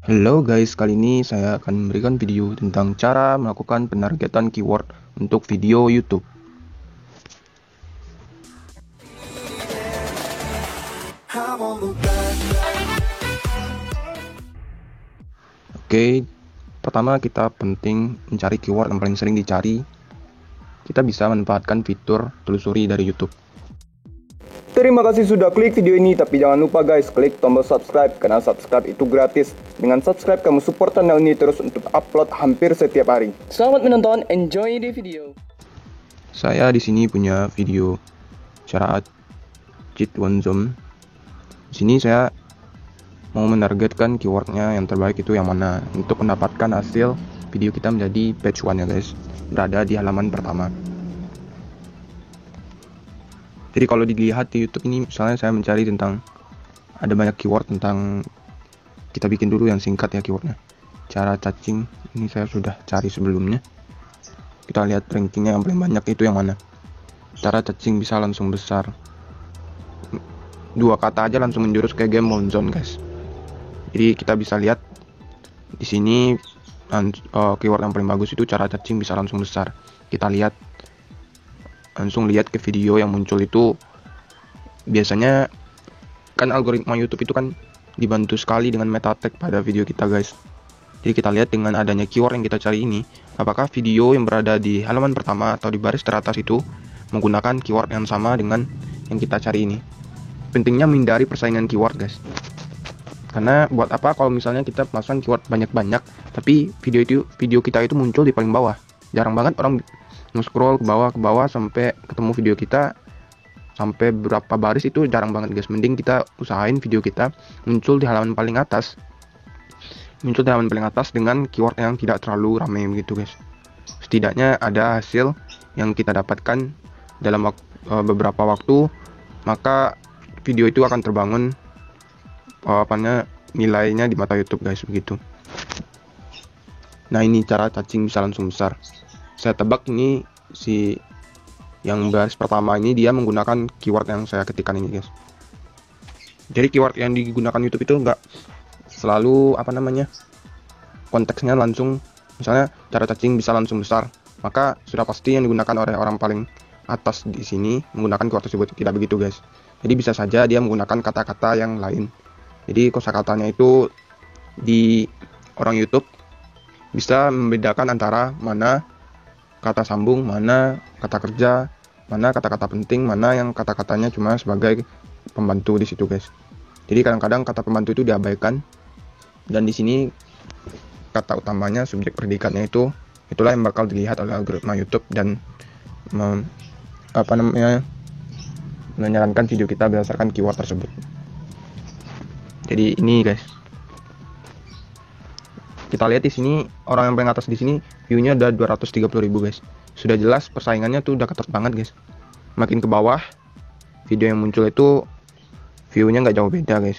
Halo guys, kali ini saya akan memberikan video tentang cara melakukan penargetan keyword untuk video YouTube. Oke, pertama kita penting mencari keyword yang paling sering dicari. Kita bisa memanfaatkan fitur telusuri dari YouTube. Terima kasih sudah klik video ini, tapi jangan lupa guys, klik tombol subscribe karena subscribe itu gratis. Dengan subscribe kamu support channel ini terus untuk upload hampir setiap hari. Selamat menonton, enjoy the video. Saya di sini punya video cara cheat one zoom. Di sini saya mau menargetkan keywordnya yang terbaik itu yang mana untuk mendapatkan hasil video kita menjadi page one ya guys, berada di halaman pertama. Jadi kalau dilihat di YouTube ini, misalnya saya mencari tentang ada banyak keyword tentang, kita bikin dulu yang singkat ya keywordnya. Cara cacing ini saya sudah cari sebelumnya. Kita lihat rankingnya yang paling banyak itu yang mana. Cara cacing bisa langsung besar. 2 kata aja langsung menjurus ke game Warzone guys. Jadi kita bisa lihat di sini keyword yang paling bagus itu cara cacing bisa langsung besar. Kita lihat langsung lihat ke video yang muncul itu. Biasanya kan algoritma YouTube itu kan dibantu sekali dengan meta tag pada video kita guys. Jadi kita lihat dengan adanya keyword yang kita cari ini, apakah video yang berada di halaman pertama atau di baris teratas itu menggunakan keyword yang sama dengan yang kita cari ini. Pentingnya menghindari persaingan keyword guys. Karena buat apa kalau misalnya kita pasang keyword banyak-banyak tapi video kita itu muncul di paling bawah. Jarang banget orang nge-scroll ke bawah sampai ketemu video kita sampai berapa baris, itu jarang banget guys. Mending kita usahain video kita muncul di halaman paling atas. Muncul di halaman paling atas dengan keyword yang tidak terlalu ramai begitu guys. Setidaknya ada hasil yang kita dapatkan dalam beberapa waktu, maka video itu akan terbangun nilainya di mata YouTube guys, begitu. Nah, ini cara cacing bisa langsung besar. Saya tebak ini si yang baris pertama ini dia menggunakan keyword yang saya ketikkan ini guys. Jadi keyword yang digunakan YouTube itu enggak selalu konteksnya langsung, misalnya cara cacing bisa langsung besar, maka sudah pasti yang digunakan oleh orang paling atas di sini menggunakan keyword tersebut. Tidak begitu guys. Jadi bisa saja dia menggunakan kata-kata yang lain. Jadi kosakatanya itu di orang YouTube bisa membedakan antara mana kata sambung, mana kata kerja, mana kata-kata penting, mana yang kata-katanya cuma sebagai pembantu di situ guys. Jadi kadang-kadang kata pembantu itu diabaikan, dan di sini kata utamanya, subjek predikatnya itulah yang bakal dilihat oleh algoritma YouTube dan menyarankan video kita berdasarkan keyword tersebut. Jadi ini guys. Kita lihat di sini orang yang paling atas di sini view-nya udah 230.000 guys. Sudah jelas persaingannya tuh udah ketat banget guys. Makin ke bawah video yang muncul itu view-nya nggak jauh beda guys.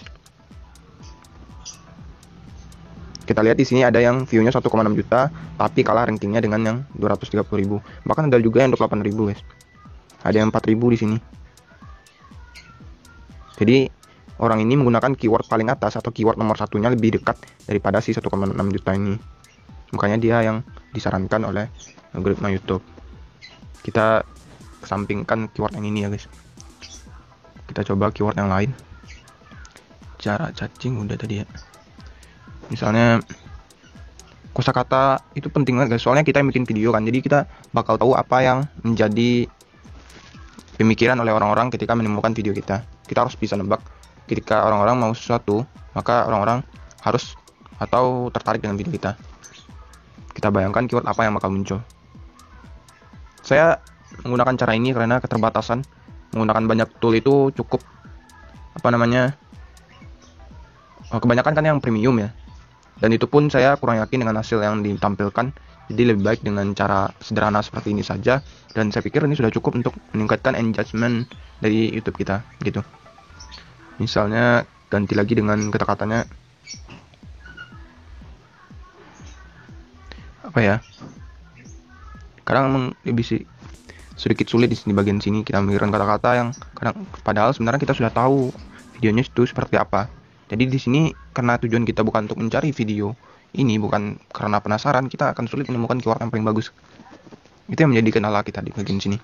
Kita lihat di sini ada yang view-nya 1,6 juta tapi kalah rankingnya dengan yang 230.000. Bahkan ada juga yang 28.000 guys. Ada yang 4.000 di sini. Jadi orang ini menggunakan keyword paling atas atau keyword nomor satunya lebih dekat daripada si 1,6 juta ini. Makanya dia yang disarankan oleh algoritma YouTube. Kita kesampingkan keyword yang ini ya guys. Kita coba keyword yang lain. Cara cacing udah tadi ya. Misalnya kosakata itu penting banget guys. Soalnya kita yang bikin video kan. Jadi kita bakal tahu apa yang menjadi pemikiran oleh orang-orang ketika menemukan video kita. Kita harus bisa nebak ketika orang-orang mau sesuatu, maka orang-orang harus atau tertarik dengan video kita. Kita bayangkan keyword apa yang bakal muncul. Saya menggunakan cara ini karena keterbatasan. Menggunakan banyak tool itu cukup kebanyakan kan yang premium ya. Dan itu pun saya kurang yakin dengan hasil yang ditampilkan. Jadi lebih baik dengan cara sederhana seperti ini saja. Dan saya pikir ini sudah cukup untuk meningkatkan engagement dari YouTube kita gitu. Misalnya ganti lagi dengan kata-katanya apa ya? Kadang lebih sedikit sulit di sini bagian sini kita memikirkan kata-kata yang kadang padahal sebenarnya kita sudah tahu videonya itu seperti apa. Jadi di sini karena tujuan kita bukan untuk mencari video ini, bukan karena penasaran, kita akan sulit menemukan keyword yang paling bagus. Itu yang menjadi kendala kita di bagian sini.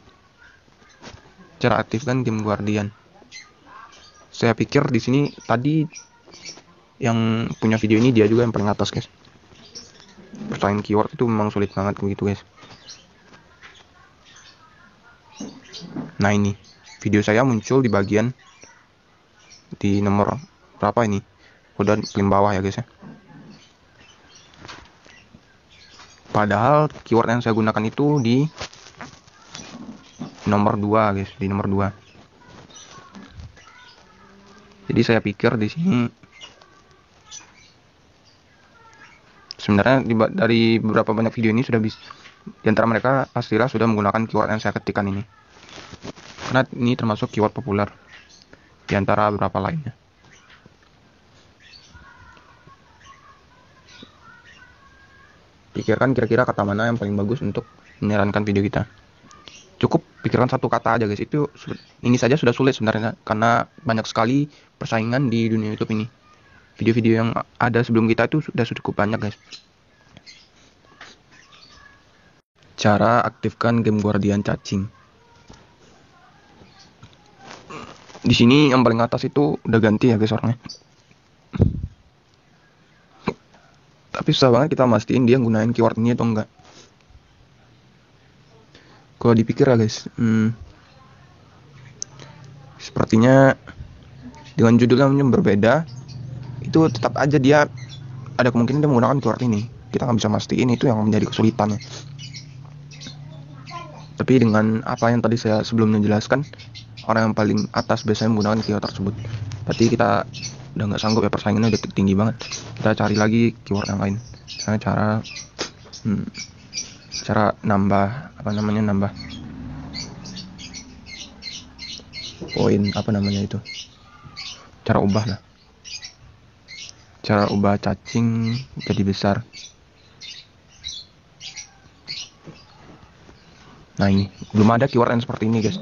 Cara aktifkan game Guardian. Saya pikir di sini tadi yang punya video ini dia juga yang paling atas, guys. Persaingan keyword itu memang sulit banget begitu, guys. Nah, ini video saya muncul di bagian di nomor berapa ini? Udah paling bawah ya, guys ya. Padahal keyword yang saya gunakan itu di nomor 2, guys, di nomor 2. Jadi saya pikir di sini sebenarnya dari beberapa banyak video ini sudah bisa, di antara mereka pastilah sudah menggunakan keyword yang saya ketikkan ini. Karena ini termasuk keyword populer di antara beberapa lainnya. Pikirkan kira-kira kata mana yang paling bagus untuk menyarankan video kita. Cukup pikirkan satu kata aja, guys. Ini saja sudah sulit sebenarnya karena banyak sekali persaingan di dunia YouTube ini. Video-video yang ada sebelum kita itu sudah cukup banyak, guys. Cara aktifkan game Guardian cacing. Di sini yang paling atas itu udah ganti ya, guys, orangnya. Tapi susah banget kita mastiin dia gunain keyword ini atau enggak. Kalau dipikir ya, guys, sepertinya dengan judul yang berbeda, itu tetap aja dia ada kemungkinan dia menggunakan keyword ini. Kita nggak bisa mastiin, itu yang menjadi kesulitannya. Tapi dengan apa yang tadi saya sebelumnya jelaskan, orang yang paling atas biasanya menggunakan keyword tersebut. Berarti kita udah nggak sanggup ya, persaingannya udah tinggi banget. Kita cari lagi keyword yang lain. Misalnya cara nambah poin, itu, cara ubah cacing jadi besar. Nah, ini belum ada keyword yang seperti ini, guys.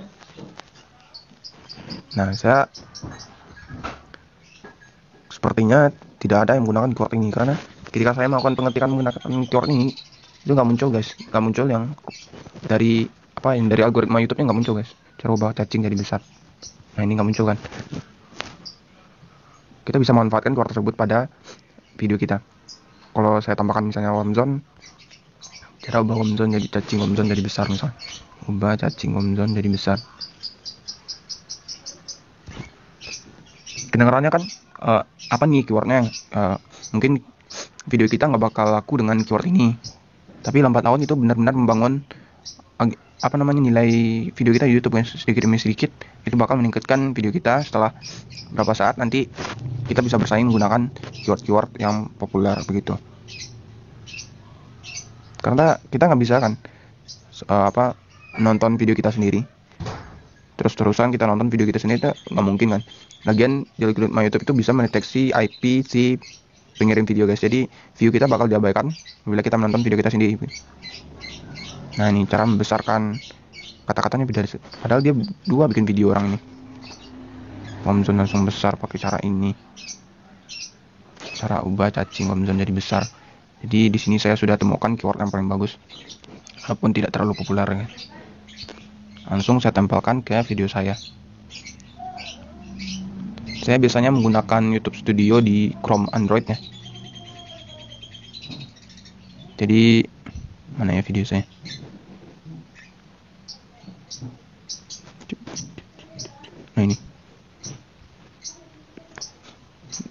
Nah, saya sepertinya tidak ada yang menggunakan keyword ini, karena ketika saya melakukan pengetikan menggunakan keyword ini, itu nggak muncul, guys. Nggak muncul yang dari algoritma YouTube-nya nggak muncul, guys. Cara ubah cacing jadi besar. Nah, ini nggak muncul kan. Kita bisa manfaatkan keyword tersebut pada video kita. Kalau saya tambahkan misalnya warm zone, cara ubah warm zone jadi cacing warm zone jadi besar, misalnya ubah cacing warm zone jadi besar. Kedengarannya kan apa nih keywordnya? Mungkin video kita nggak bakal laku dengan keyword ini, tapi lambat laun itu benar-benar membangun nilai video kita di YouTube, guys. Sedikit demi sedikit itu bakal meningkatkan video kita. Setelah beberapa saat nanti kita bisa bersaing menggunakan keyword-keyword yang populer begitu. Karena kita nggak bisa kan nonton video kita sendiri terus-terusan kita nonton video kita sendiri, itu nggak mungkin kan. Lagian di algoritma YouTube itu bisa mendeteksi IP si pengirim video, guys. Jadi view kita bakal diabaikan bila kita menonton video kita sendiri. Nah, ini cara membesarkan kata-katanya beda. Padahal dia dua bikin video orang ini. Warm zone langsung besar pakai cara ini. Cara ubah cacing warm zone jadi besar. Jadi di sini saya sudah temukan keyword yang paling bagus, walaupun tidak terlalu populer, guys. Langsung saya tempelkan ke video saya. Saya biasanya menggunakan YouTube Studio di Chrome Android ya. Jadi mana ya video saya? Nah, ini.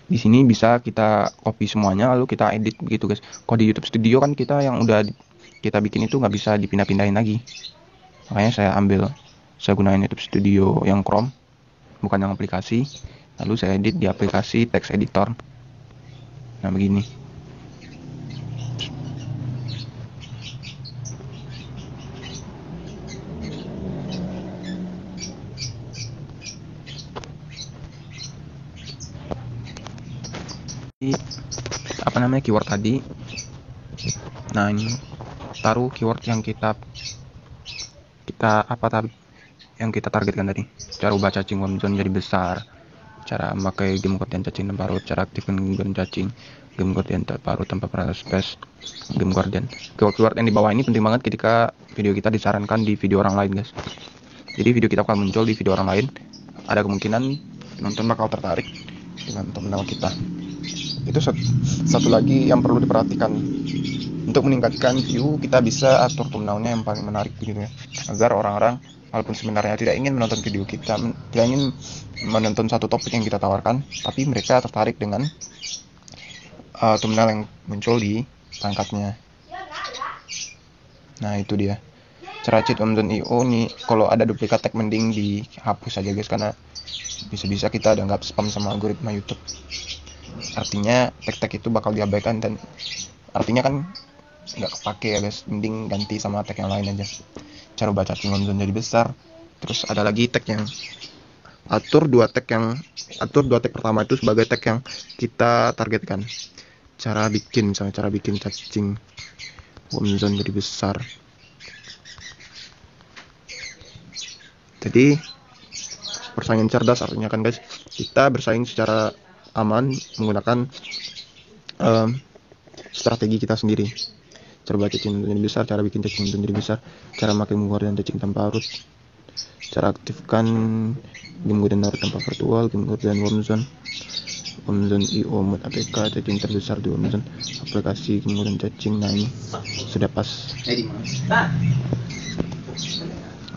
Di sini bisa kita copy semuanya lalu kita edit begitu, guys. Kalau di YouTube Studio kan kita yang udah kita bikin itu nggak bisa dipindah-pindahin lagi. Makanya saya gunain YouTube Studio yang Chrome, bukan yang aplikasi. Lalu saya edit di aplikasi text editor. Nah, begini. Keyword tadi. Nah, ini taruh keyword yang kita targetkan tadi. Cara ubah cacing warm zone jadi besar, cara memakai game guardian cacing tanpa parut, cara aktifkan game guardian cacing, game guardian tanpa parut tanpa perangkat space, game guardian. Keyword yang di bawah ini penting banget ketika video kita disarankan di video orang lain, guys. Jadi video kita akan muncul di video orang lain, ada kemungkinan penonton bakal tertarik dengan thumbnail kita. Itu satu lagi yang perlu diperhatikan. Untuk meningkatkan view, kita bisa atur thumbnailnya yang paling menarik gitu ya, agar orang-orang walaupun sebenarnya tidak ingin menonton video kita, tidak ingin menonton satu topik yang kita tawarkan, tapi mereka tertarik dengan thumbnail yang muncul di perangkatnya. Nah itu dia cara cheat Amazon.io nih. Kalau ada duplikat tag mending dihapus aja guys, karena bisa-bisa kita dianggap spam sama algoritma YouTube. Artinya tag-tag itu bakal diabaikan dan artinya kan nggak kepake ya guys, mending ganti sama tag yang lain aja. Cara baca Amazon jadi besar. Terus ada lagi tag yang atur dua tag pertama itu sebagai tag yang kita targetkan. Cara bikin cacing Amazon jadi besar. Jadi persaingan cerdas artinya kan guys, kita bersaing secara aman menggunakan strategi kita sendiri. Cara baca cacing jadi besar, cara bikin cacing jadi besar, cara pakai guardian cacing tanpa parut, cara aktifkan game guardian tanpa virtual, game guardian Amazon.io mod APK cacing terbesar di Amazon, aplikasi game guardian cacing. Nah ini sudah pas.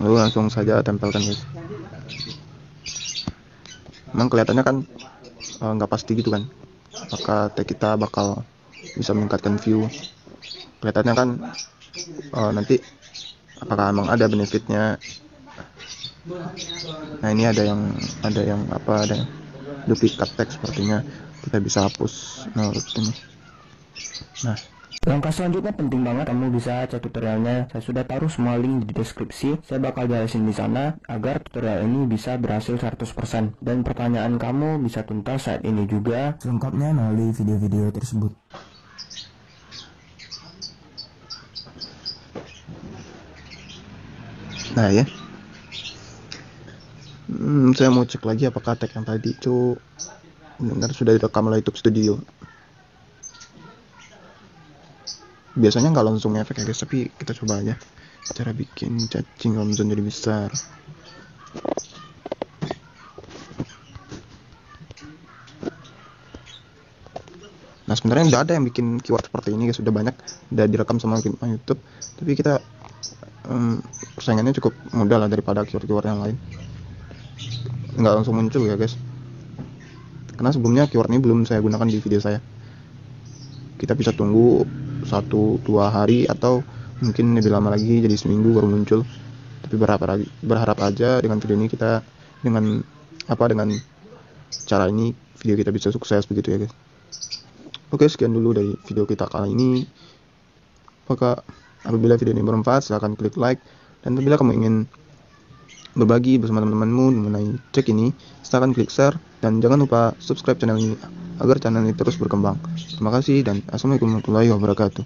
Lalu langsung saja tempelkan guys. Memang kelihatannya kan nggak pasti gitu kan, apakah tag kita bakal bisa meningkatkan view. Kelihatannya kan nanti apakah emang ada benefitnya. Nah ini ada yang duplikat teks, sepertinya kita bisa hapus. Nah Langkah selanjutnya penting banget, kamu bisa cek tutorialnya. Saya sudah taruh semua link di deskripsi. Saya bakal jelasin di sana agar tutorial ini bisa berhasil 100% dan pertanyaan kamu bisa tuntas saat ini juga lengkapnya melalui video-video tersebut. Nah ya, saya mau cek lagi apakah tag yang tadi itu benar sudah direkam oleh YouTube Studio. Biasanya nggak langsung efek ya guys, tapi kita coba aja cara bikin cacing Amazon jadi besar. Nah sebenarnya nggak ada yang bikin keyword seperti ini guys, sudah banyak, udah direkam sama YouTube, tapi kita persaingannya cukup mudah lah daripada keyword yang lain. Nggak langsung muncul ya guys, karena sebelumnya keyword ini belum saya gunakan di video saya. Kita bisa tunggu 1-2 hari atau mungkin lebih lama lagi, jadi seminggu baru muncul. Tapi berharap aja dengan video ini kita dengan cara ini video kita bisa sukses begitu ya guys. Oke, sekian dulu dari video kita kali ini. Apabila video ini bermanfaat, silahkan klik like, dan apabila kamu ingin berbagi bersama teman-temanmu mengenai cek ini, silahkan klik share, dan jangan lupa subscribe channel ini agar channel ini terus berkembang. Terima kasih dan assalamualaikum warahmatullahi wabarakatuh.